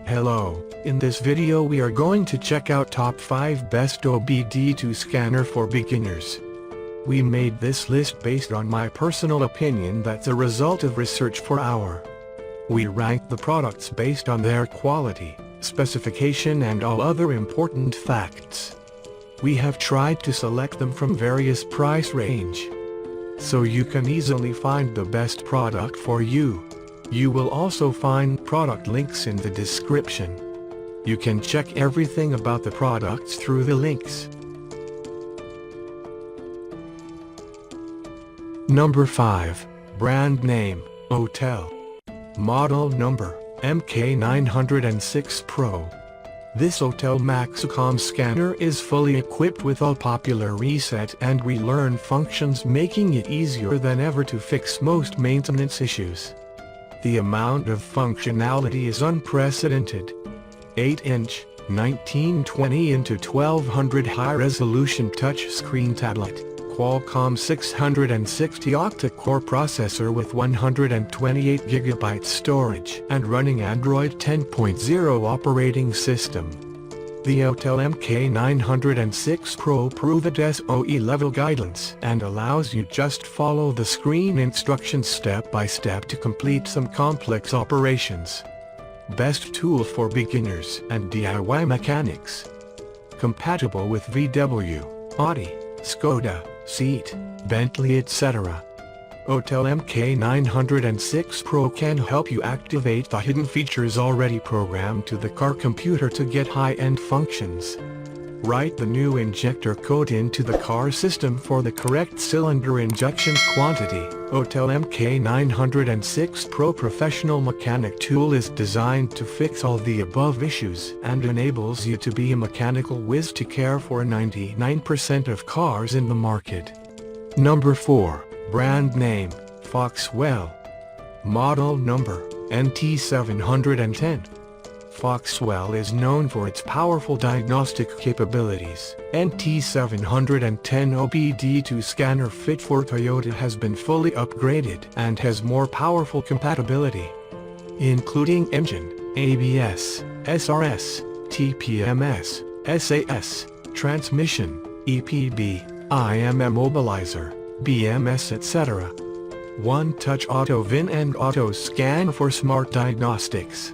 Hello, in this video we are going to check out top 5 best OBD2 scanner for beginners. We made this list based on my personal opinion that's a result of research for our. We ranked the products based on their quality, specification and all other important facts. We have tried to select them from various price range, so you can easily find the best product for you. You will also find product links in the description. You can check everything about the products through the links. Number 5. Brand name, Hotel. Model number, MK906 Pro. This Hotel Maxicom scanner is fully equipped with all popular reset and relearn functions, making it easier than ever to fix most maintenance issues. The amount of functionality is unprecedented. 8-inch, 1920 x 1200 high-resolution touchscreen tablet, Qualcomm 660 octa-core processor with 128GB storage and running Android 10.0 operating system. The Hotel MK906 Pro provided SOE level guidance and allows you just follow the screen instructions step by step to complete some complex operations. Best tool for beginners and DIY mechanics. Compatible with VW, Audi, Skoda, Seat, Bentley etc. Hotel MK906 Pro can help you activate the hidden features already programmed to the car computer to get high-end functions. Write the new injector code into the car system for the correct cylinder injection quantity. Hotel MK906 Pro Professional Mechanic Tool is designed to fix all the above issues and enables you to be a mechanical whiz to care for 99% of cars in the market. Number 4. Brand name, Foxwell. Model number, NT710. Foxwell is known for its powerful diagnostic capabilities. NT710 OBD2 Scanner fit for Toyota has been fully upgraded and has more powerful compatibility, including engine, ABS, SRS, TPMS, SAS, transmission, EPB, IM immobilizer, BMS etc. One-touch auto VIN and auto scan for smart diagnostics.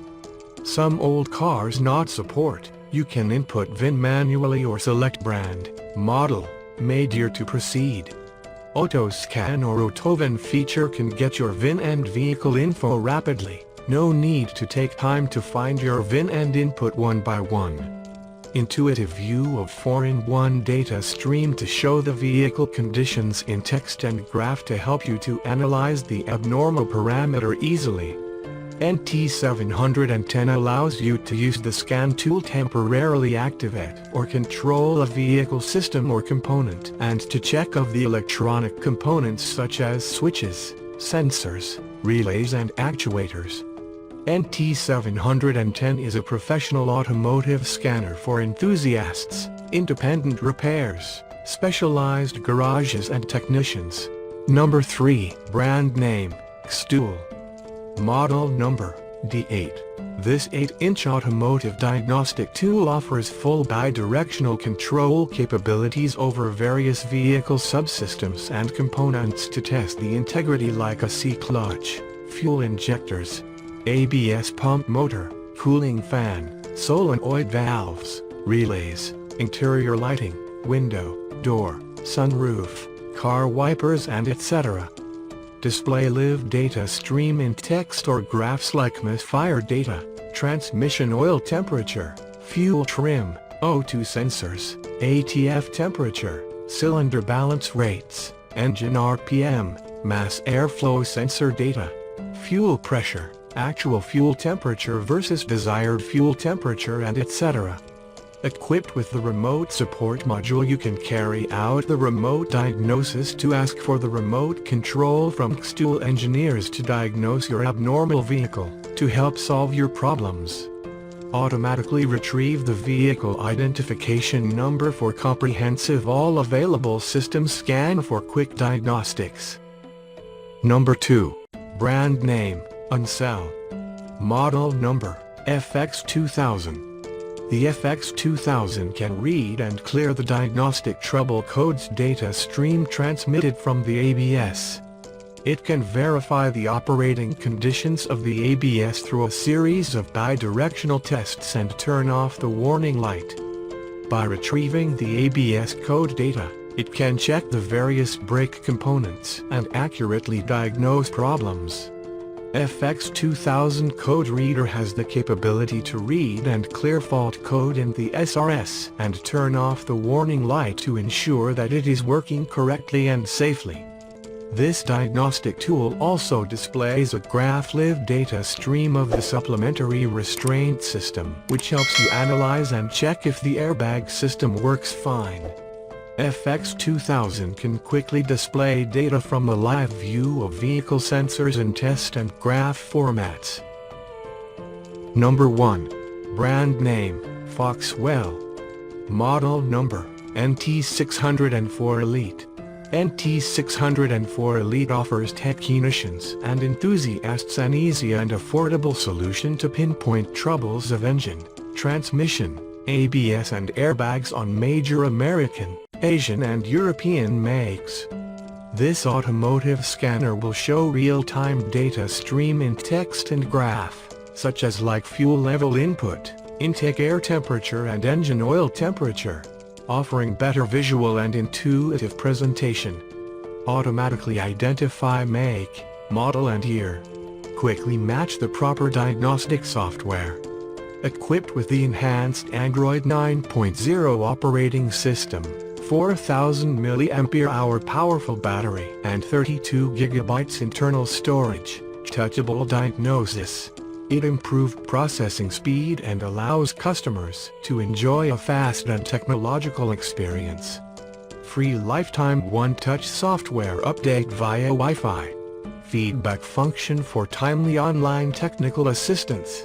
Some old cars not support. You can input VIN manually or select brand, model, made year to proceed. Auto scan or AutoVIN feature can get your VIN and vehicle info rapidly. No need to take time to find your VIN and input one by one. Intuitive view of 4-in-1 data stream to show the vehicle conditions in text and graph to help you to analyze the abnormal parameter easily. NT710 allows you to use the scan tool temporarily activate or control a vehicle system or component and to check of the electronic components such as switches, sensors, relays and actuators. NT710 is a professional automotive scanner for enthusiasts, independent repairs, specialized garages and technicians. Number 3. Brand name, Xtool. Model number, D8. This 8-inch automotive diagnostic tool offers full bi-directional control capabilities over various vehicle subsystems and components to test the integrity like a C-clutch, fuel injectors, ABS pump motor, cooling fan, solenoid valves, relays, interior lighting, window, door, sunroof, car wipers and etc. Display live data stream in text or graphs like misfire data, transmission oil temperature, fuel trim, O2 sensors, ATF temperature, cylinder balance rates, engine RPM, mass airflow sensor data, fuel pressure, actual fuel temperature versus desired fuel temperature and etc. Equipped with the remote support module, you can carry out the remote diagnosis to ask for the remote control from Xtool engineers to diagnose your abnormal vehicle, to help solve your problems. Automatically retrieve the vehicle identification number for comprehensive all available system scan for quick diagnostics. Number 2. Brand name, Unsound. Model number, FX2000. The FX2000 can read and clear the diagnostic trouble codes data stream transmitted from the ABS. It can verify the operating conditions of the ABS through a series of bidirectional tests and turn off the warning light. By retrieving the ABS code data, it can check the various brake components and accurately diagnose problems. FX2000 Code Reader has the capability to read and clear fault code in the SRS and turn off the warning light to ensure that it is working correctly and safely. This diagnostic tool also displays a graph-live data stream of the supplementary restraint system, which helps you analyze and check if the airbag system works fine. FX2000 can quickly display data from a live view of vehicle sensors in test and graph formats. Number 1. Brand name, Foxwell. Model number, NT604 Elite. NT604 Elite offers technicians and enthusiasts an easy and affordable solution to pinpoint troubles of engine, transmission, ABS and airbags on major American, Asian and European makes. This automotive scanner will show real-time data stream in text and graph, such as like fuel level input, intake air temperature and engine oil temperature, offering better visual and intuitive presentation. Automatically identify make, model and year. Quickly match the proper diagnostic software. Equipped with the enhanced Android 9.0 operating system, 4000 mAh powerful battery and 32 GB internal storage, touchable diagnosis. It improved processing speed and allows customers to enjoy a fast and technological experience. Free lifetime one-touch software update via Wi-Fi. Feedback function for timely online technical assistance.